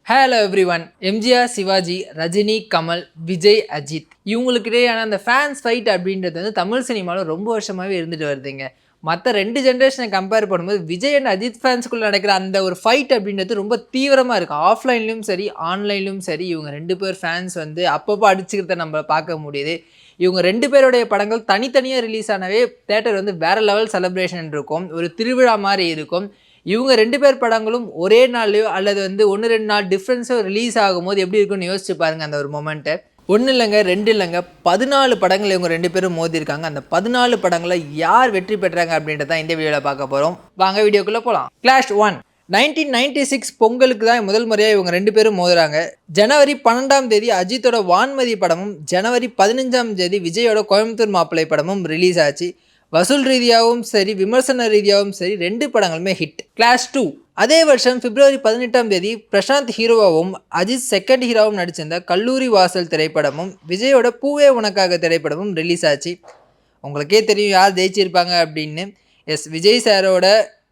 Hello everyone. MGR, Sivaji, Rajini, Kamal, Vijay, Ajith இவங்களுக்கிடையான அந்த fans fight அப்படின்றது வந்து தமிழ் சினிமாவில் ரொம்ப வருஷமாகவே இருந்துட்டு வருதுங்க. மற்ற 2 ஜென்ரேஷனை கம்பேர் பண்ணும்போது விஜய் அண்ட் அஜித் ஃபேன்ஸுக்குள்ளே நடக்கிற அந்த ஒரு ஃபைட் அப்படின்றது ரொம்ப தீவிரமாக இருக்குது. ஆஃப்லைன்லையும் சரி ஆன்லைன்லையும் சரி இவங்க 2 பேர் ஃபேன்ஸ் வந்து அப்பப்போ அடிச்சுக்கிறத நம்ம பார்க்க முடியுது. இவங்க 2 பேருடைய படங்கள் தனித்தனியாக ரிலீஸ் ஆனவே தேட்டர் வந்து வேறு லெவல் செலிப்ரேஷன் இருக்கும், ஒரு திருவிழா மாதிரி இருக்கும். இவங்க 2 பேர் படங்களும் ஒரே நாள்லையோ அல்லது வந்து 1, 2 நாள் டிஃப்ரென்ஸோ ரிலீஸ் ஆகும்போது எப்படி இருக்குன்னு யோசிச்சு பாருங்கள் அந்த ஒரு மொமெண்ட்டை. 1 இல்லைங்க 2 இல்லைங்க 14 படங்கள் இவங்க 2 பேரும் மோதிருக்காங்க. அந்த 14 படங்களை யார் வெற்றி பெற்றாங்க அப்படின்றத இந்த வீடியோவில் பார்க்க போகிறோம். வாங்க வீடியோக்குள்ளே போகலாம். கிளாஷ் 1 1996 பொங்கலுக்கு தான் முதல் முறையாக இவங்க 2 பேரும் மோதுறாங்க. ஜனவரி 12ஆம் தேதி அஜித்தோட வான்மதி படமும் ஜனவரி 15ஆம் தேதி விஜயோட கோயம்புத்தூர் மாப்பிள்ளை படமும் ரிலீஸ் ஆச்சு. வசூல் ரீதியாகவும் சரி விமர்சன ரீதியாகவும் சரி 2 படங்களுமே ஹிட். கிளாஷ் 2 அதே வருஷம் பிப்ரவரி 18ஆம் தேதி பிரசாந்த் ஹீரோவாகவும் அஜித் செகண்ட் ஹீரோவும் நடிச்சிருந்த கல்லூரி வாசல் திரைப்படமும் விஜயோட பூவே உனக்காக திரைப்படமும் ரிலீஸ் ஆச்சு. உங்களுக்கே தெரியும் யார் ஜெயிச்சிருப்பாங்க அப்படின்னு. எஸ், விஜய் சாரோட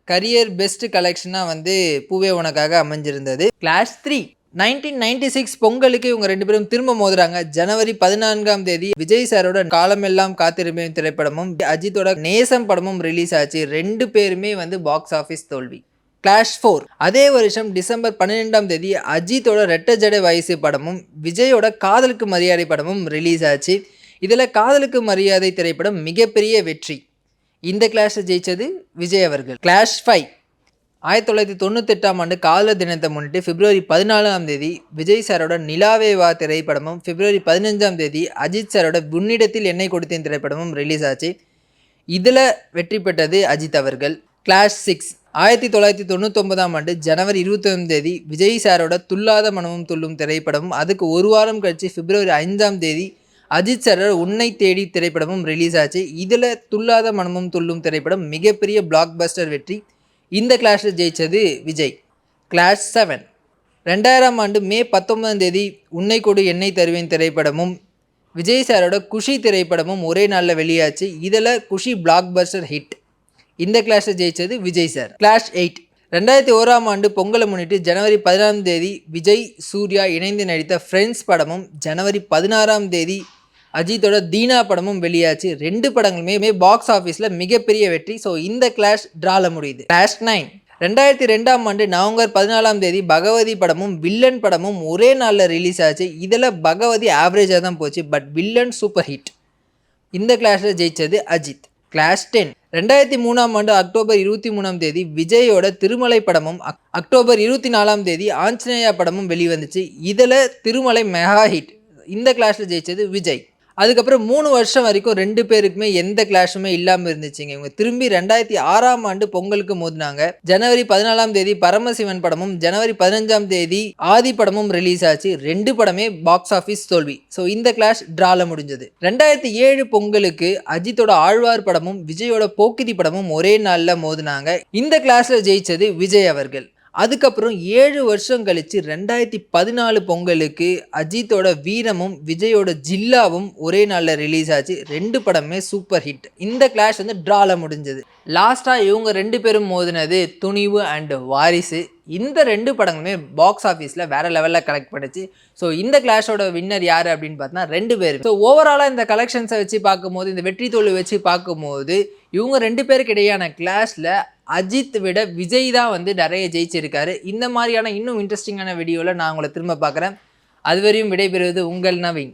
கரியர் பெஸ்ட் கலெக்ஷனாக வந்து பூவே உனக்காக அமைஞ்சிருந்தது. கிளாஷ் 3 1996 பொங்கலுக்கு இவங்க 2 பேரும் திரும்ப மோதுறாங்க. ஜனவரி 14ஆம் தேதி விஜய் சாரோட காலமெல்லாம் காத்திருப்பேன் திரைப்படமும் அஜித்தோட நேசம் படமும் ரிலீஸ் ஆச்சு. 2 பேருமே வந்து பாக்ஸ் ஆஃபீஸ் தோல்வி. கிளாஷ் 4 அதே வருஷம் டிசம்பர் 12ஆம் தேதி அஜித்தோட ரெட்ட ஜடை வயசு படமும் விஜயோட காதலுக்கு மரியாதை படமும் ரிலீஸ் ஆச்சு. இதில் காதலுக்கு மரியாதை திரைப்படம் மிகப்பெரிய வெற்றி. இந்த கிளாஷை ஜெயிச்சது விஜய் அவர்கள். கிளாஷ் 5 1998ஆம் ஆண்டு காதலர் தினத்தை முன்னிட்டு பிப்ரவரி 14ஆம் தேதி விஜய் சாரோட நிலாவே வா திரைப்படமும் பிப்ரவரி 15ஆம் தேதி அஜித் சாரோட உன்னிடத்தில் என்னை கொடுத்தேன் திரைப்படமும் ரிலீஸ் ஆச்சு. இதில் வெற்றி பெற்றது அஜித் அவர்கள். கிளாஷ் 6 1999ஆம் ஆண்டு ஜனவரி 21ஆம் தேதி விஜய் சாரோட துல்லாத மனமும் துள்ளும் திரைப்படமும் அதுக்கு ஒரு வாரம் கழிச்சு பிப்ரவரி 5ஆம் தேதி அஜித் சாரோட உன்னை தேடி திரைப்படமும் ரிலீஸ் ஆச்சு. இதில் துல்லாத மனமும் துள்ளும் திரைப்படம் மிகப்பெரிய பிளாக் பஸ்டர் வெற்றி. இந்த கிளாஷில் ஜெயித்தது விஜய். கிளாஷ் 7 2000ஆம் ஆண்டு மே 19ஆம் தேதி உன்னை கொடு என்னை தருவேன் திரைப்படமும் விஜய் சாரோட குஷி திரைப்படமும் ஒரே நாளில் வெளியாச்சு. இதில் குஷி பிளாக் பஸ்டர் ஹிட். இந்த கிளாஷில் ஜெயித்தது விஜய் சார். கிளாஷ் 8 2001ஆம் ஆண்டு பொங்கலை முன்னிட்டு ஜனவரி 16ஆம் தேதி விஜய் சூர்யா இணைந்து நடித்த ஃப்ரெண்ட்ஸ் படமும் ஜனவரி 16ஆம் தேதி அஜித்தோட தீனா படமும் வெளியாச்சு. 2 படங்களுமே பாக்ஸ் ஆஃபீஸில் மிகப்பெரிய வெற்றி. ஸோ இந்த கிளாஷ் ட்ரால முடியுது. கிளாஷ் 9 2002ஆம் ஆண்டு நவம்பர் 14ஆம் தேதி பகவதி படமும் வில்லன் படமும் ஒரே நாளில் ரிலீஸ் ஆச்சு. இதில் பகவதி ஆவரேஜாக தான் போச்சு, பட் வில்லன் சூப்பர் ஹிட். இந்த கிளாஷில் ஜெயித்தது அஜித். கிளாஷ் 10 2003ஆம் ஆண்டு அக்டோபர் 23ஆம் தேதி விஜயோட திருமலை படமும் அக்டோபர் 24ஆம் தேதி ஆஞ்சநேயா படமும் வெளிவந்துச்சு. இதில் திருமலை மெகா ஹிட். இந்த கிளாஷில் ஜெயித்தது விஜய். அதுக்கப்புறம் 3 வருஷம் வரைக்கும் 2 பேருக்குமே எந்த கிளாஷுமே இல்லாமல் இருந்துச்சுங்க. இவங்க திரும்பி 2006ஆம் ஆண்டு பொங்கலுக்கு மோதினாங்க. ஜனவரி 14ஆம் தேதி பரமசிவன் படமும் ஜனவரி 15ஆம் தேதி ஆதி படமும் ரிலீஸ் ஆச்சு. 2 படமே பாக்ஸ் ஆஃபீஸ் தோல்வி. ஸோ இந்த கிளாஷ் ட்ரால முடிஞ்சது. 2007 பொங்கலுக்கு அஜித்தோட ஆழ்வார் படமும் விஜயோட போக்கிரி படமும் ஒரே நாளில் மோதினாங்க. இந்த கிளாஷில் ஜெயித்தது விஜய் அவர்கள். அதுக்கப்புறம் 7 வருஷம் கழித்து 2014 பொங்கலுக்கு அஜித்தோட வீரமும் விஜயோட ஜில்லாவும் ஒரே நாளில் ரிலீஸ் ஆச்சு. 2 படமே சூப்பர் ஹிட். இந்த கிளாஷ் வந்து ட்ரால முடிஞ்சது. லாஸ்ட்டாக இவங்க 2 பேரும் மோதினது துணிவு அண்ட் வாரிசு. இந்த 2 படங்களுமே பாக்ஸ் ஆஃபீஸில் வேறு லெவலில் கலெக்ட் பண்ணிச்சு. ஸோ இந்த கிளாஷோட வின்னர் யார் அப்படின்னு பார்த்தா 2 பேர். ஸோ ஓவராலாக இந்த கலெக்ஷன்ஸை வச்சு பார்க்கும்போது, இந்த வெற்றி தோல்வி வச்சு பார்க்கும்போது இவங்க 2 பேருக்கு இடையான கிளாஷில் அஜித் விட விஜய் தான் வந்து நிறைய ஜெயிச்சிருக்காரு. இந்த மாதிரியான இன்னும் இன்ட்ரெஸ்டிங்கான வீடியோவில் நான் உங்களை திரும்ப பார்க்குறேன். அதுவரையும் விடைபெறுவது உங்கள் நவீன்.